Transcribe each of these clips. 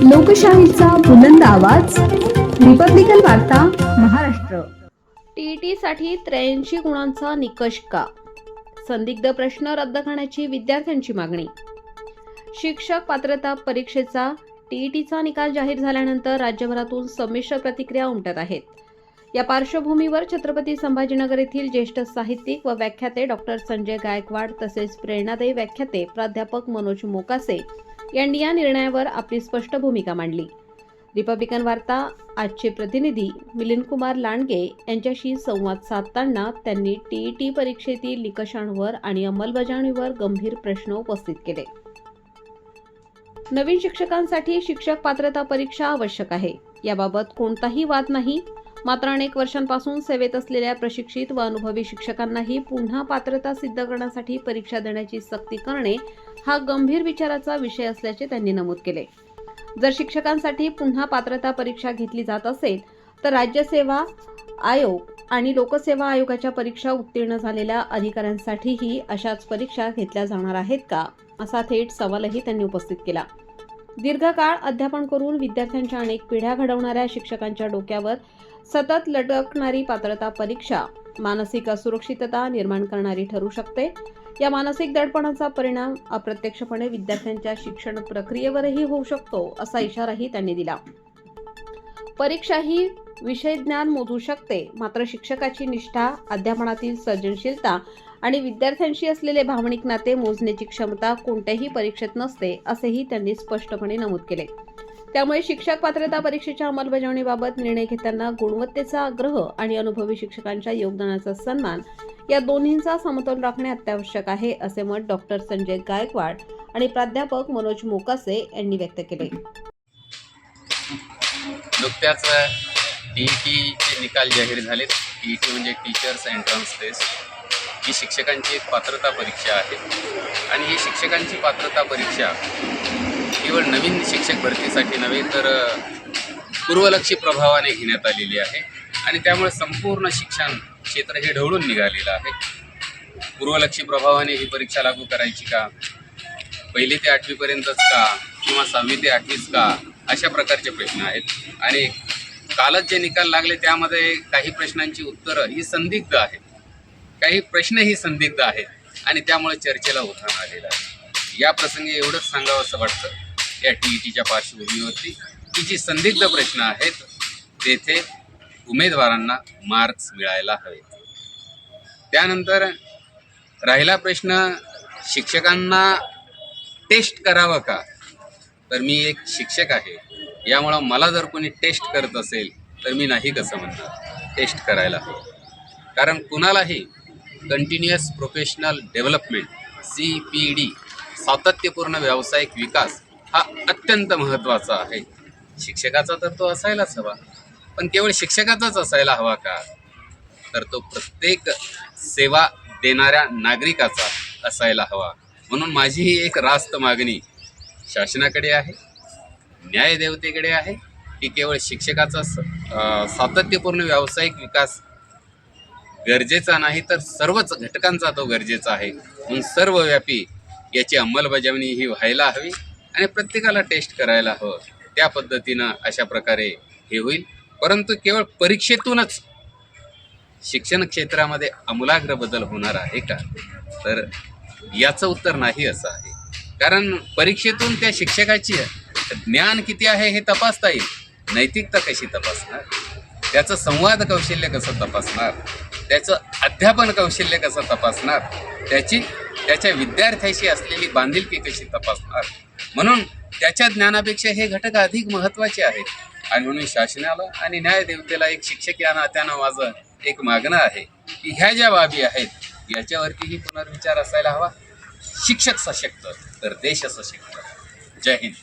लोकशाहीचा बुलंद आवाज, रिपब्लिकन वार्ता, महाराष्ट्र। टीईटीसाठी 83 गुणांचा निकष का? संदिग्ध प्रश्न रद्द करण्याची विद्यार्थ्यांची मागणी। शिक्षक पात्रता परीक्षेचा टीईटीचा निकाल जाहीर झाल्यानंतर राज्यभरातून संमिश्र प्रतिक्रिया उमटत आहेत। या पार्श्वभूमीवर छत्रपती संभाजीनगर येथील ज्येष्ठ साहित्यिक व व्याख्याते डॉक्टर संजय गायकवाड तसेच प्रेरणादायी व्याख्याते प्राध्यापक मनोज मोकासे यांनी या निर्णयावर आपली स्पष्ट भूमिका मांडली। रिपब्लिकन वार्ता आजचे प्रतिनिधी मिलिंद कुमार लांडगे यांच्याशी संवाद साधताना त्यांनी टीईटी परीक्षेतील निकषांवर आणि अंमलबजावणीवर गंभीर प्रश्न उपस्थित केले। नवीन शिक्षकांसाठी शिक्षक पात्रता परीक्षा आवश्यक आहे, याबाबत कोणताही वाद नाही। मात्र अनेक वर्षांपासून सेवेत असलेल्या प्रशिक्षित व अनुभवी शिक्षकांनाही पुन्हा पात्रता सिद्ध करण्यासाठी परीक्षा देण्याची सक्ती करणे हा गंभीर विचाराचा विषय असल्याचे त्यांनी नमूद केले। जर शिक्षकांसाठी पुन्हा पात्रता परीक्षा घेतली जात असेल तर राज्य सेवा आयोग आणि लोकसेवा आयोगाच्या परीक्षा उत्तीर्ण झालेल्या अधिकाऱ्यांसाठीही अशाच परीक्षा घेतल्या जाणार आहेत का, असा थेट सवालही त्यांनी उपस्थित केला। दीर्घकाळ अध्यापन करून विद्यार्थ्यांच्या अनेक पिढ्या घडवणाऱ्या शिक्षकांच्या डोक्यावर सतत लटकणारी पात्रता परीक्षा मानसिक असुरक्षितता निर्माण करणारी ठरू शकते। या मानसिक दडपणाचा परिणाम अप्रत्यक्षपणे विद्यार्थ्यांच्या शिक्षण प्रक्रियेवरही होऊ शकतो, असा इशाराही त्यांनी दिला। परीक्षा ही विषय ज्ञान मोजू शकते, मात्र शिक्षकाची निष्ठा, अध्यापनातील सर्जनशीलता आणि विद्यार्थ्यांशी असलेले भावनिक नाते मोजण्याची क्षमता कोणत्याही परीक्षेत नसते, असेही त्यांनी स्पष्टपणे नमूद केले। त्यामुळे शिक्षक पात्रता परीक्षेच्या अंमलबजावणीबाबत निर्णय घेताना गुणवत्तेचा आग्रह आणि अनुभवी शिक्षकांच्या योगदानाचा सन्मान या दोन्हींचा समतोल राखणे अत्यावश्यक आहे, असे मत डॉक्टर संजय गायकवाड आणि प्राध्यापक मनोज मोकासे यांनी व्यक्त केले। नुकत्याच टीईटीचे निकाल जाहीर झाले। टीईटी म्हणजे टीचर्स एंट्रन्स टेस्ट, ही शिक्षकांची एक पात्रता परीक्षा आहे आणि ही शिक्षकांची पात्रता परीक्षा केवळ नवीन शिक्षक भरतीसाठी नव्हे तर पूर्वलक्षी प्रभावाने घेण्यात आलेली आहे आणि त्यामुळे संपूर्ण शिक्षण क्षेत्र हे ढवळून निघालेलं आहे। पूर्वलक्षी प्रभावाने ही परीक्षा लागू करायची का, 1ली ते 8वी पर्यंतच का, किंवा 6वी ते 8वीच का, अशा प्रकारचे प्रश्न आहेत। आणि कालच जे निकाल लागले त्यामध्ये काही प्रश्नांची उत्तरं ही संदिग्ध आहेत, काही प्रश्न ही संदिग्ध आहेत आणि त्यामुळे चर्चेला उधाण आलेलं आहे। या प्रसंगी एवढंच सांगावं असं वाटतं, या टीईटीच्या पार्श्वभूमीवरती की जी संदिग्ध प्रश्न आहेत तेथे उमेदवारांना मार्क्स मिळायला हवेत। त्यानंतर राहिला प्रश्न शिक्षकांना टेस्ट करावं का, तर मी एक शिक्षक आहे, यामुळं मला जर कोणी टेस्ट करत असेल तर मी नाही कसं म्हणणार, टेस्ट करायला हवं। कारण कुणालाही कंटिन्युअस प्रोफेशनल डेव्हलपमेंट CPD सातत्यपूर्ण व्यावसायिक विकास हा अत्यंत महत्त्वाचा आहे। शिक्षकाचा तर तो असायलाच हवा, पण केवळ शिक्षकाचाच असायला हवा का, तर तो प्रत्येक सेवा देणाऱ्या नागरिकाचा असायला हवा। म्हणून माझी ही एक रास्त मागणी शासनाकडे आहे, न्यायदेवतेकडे आहे की केवळ शिक्षकाचा सातत्यपूर्ण व्यावसायिक विकास गरजेचा नाही तर सर्वच घटकांचा तो गरजेचा आहे। म्हणून सर्वव्यापी याची अंमलबजावणी ही व्हायला हवी आणि प्रत्येकाला टेस्ट करायला हवं। त्या पद्धतीनं अशा प्रकारे हे होईल। परंतु केवळ परीक्षेतूनच शिक्षण क्षेत्रामध्ये आमूलाग्र बदल होणार आहे का, तर याचं उत्तर नाही असं आहे। कारण परीक्षेतून त्या शिक्षकाची ज्ञान किती आहे हे तपासता येईल, नैतिकता कशी तपासणार, त्याचं संवाद कौशल्य कसं तपासणार, त्याचं अध्यापन कौशल्य कसं तपासणार, त्याच्या विद्यार्थ्याशी असलेली बांधिलकी कशी तपासणार। म्हणून त्याच्या ज्ञानापेक्षा हे घटक अधिक महत्त्वाचे आहेत आणि म्हणून शासनाला आणि न्यायदेवतेला एक शिक्षक या नात्यानं माझं एक मागणं आहे की ह्या ज्या बाबी आहेत याच्यावरतीही पुनर्विचार असायला हवा। शिक्षक सशक्त तर देश सशक्त। जय हिंद।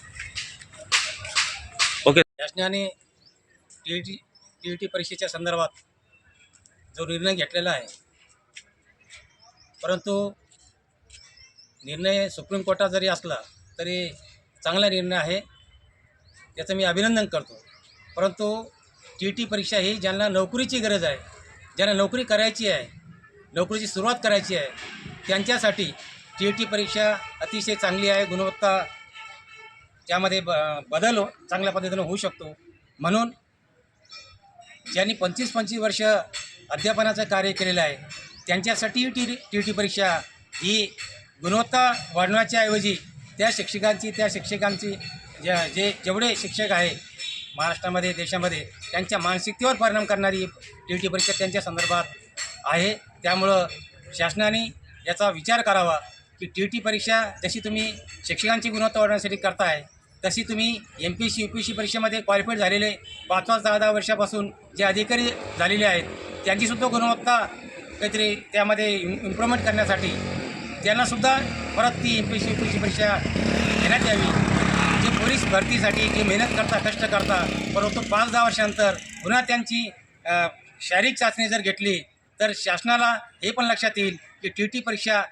ओके, शासनाने टीईटी परीक्षेच्या संदर्भात जो निर्णय घेतलेला आहे, परंतु निर्णय सुप्रीम कोर्टात जरी असला तरी चांगला निर्णय आहे, त्याचं मी अभिनंदन करतो। परंतु टीईटी परीक्षा ही ज्यांना नोकरीची गरज आहे, ज्यांना नोकरी करायची आहे, नोकरीची सुरुवात करायची आहे, त्यांच्यासाठी टीईटी परीक्षा अतिशय चांगली आहे, गुणवत्ता त्यामध्ये बदल चांगल्या पद्धतीनं होऊ शकतो. म्हणून ज्यांनी 25-25 वर्ष अध्यापनाचं कार्य केलेलं आहे त्यांच्यासाठी टी टी परीक्षा ही गुणवत्ता वाढवण्याच्या ऐवजी त्या शिक्षकांची जेवढे शिक्षक आहे महाराष्ट्रामध्ये देशामध्ये त्यांच्या मानसिकतेवर परिणाम करणारी टी टी परीक्षा त्यांच्या संदर्भात आहे. त्यामुळं शासनाने याचा विचार करावा की टी टी परीक्षा जशी तुम्ही शिक्षकांची गुणवत्ता वाढवण्यासाठी करताय तशी तुम्ही MPSC UPSC परीक्षेमध्ये क्वालिफाईड झालेले 5-10 वर्षापासून जे अधिकारी झालेले आहेत त्यांचीसुद्धा गुणवत्ता काहीतरी त्यामध्ये इम्प्रूव्हमेंट करण्यासाठी त्यांनासुद्धा परत ती MPSC UPSC परीक्षा घेण्यात यावी. जे पोलीस भरतीसाठी जे मेहनत करता कष्ट करता परंतु 5-10 वर्षानंतर पुन्हा त्यांची शारीरिक चाचणी जर घेतली तर शासनाला हे पण लक्षात येईल की टी टी परीक्षा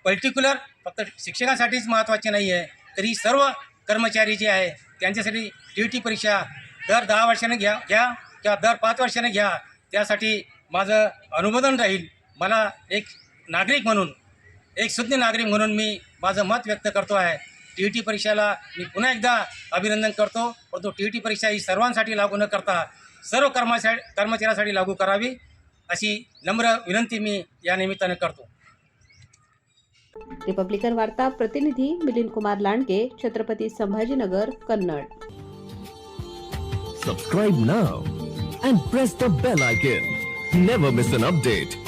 पर्टिक्युलर फक्त शिक्षकांसाठीच महत्त्वाची नाही आहे, तरी सर्व कर्मचारी जे आहे त्यांच्यासाठी टी टी परीक्षा दर 10 वर्षाने घ्या किंवा दर 5 वर्षाने घ्या. त्यासाठी माझं अनुमोदन राहील. मला एक नागरिक म्हणून, एक सुज्ञ नागरिक म्हणून मी माझं मत व्यक्त करतो आहे. टी टी परीक्षेला मी पुन्हा एकदा अभिनंदन करतो. परंतु टी टी परीक्षा ही सर्वांसाठी लागू न करता सर्व कर्मचाऱ्यासाठी लागू करावी अशी नम्र विनंती मी या निमित्ताने करतो. रिपब्लिकन वार्ता प्रतिनिधी Milind Kumar Landge, Chhatrapati Sambhajinagar, Kannada. Subscribe now and press the bell icon. Never miss an update.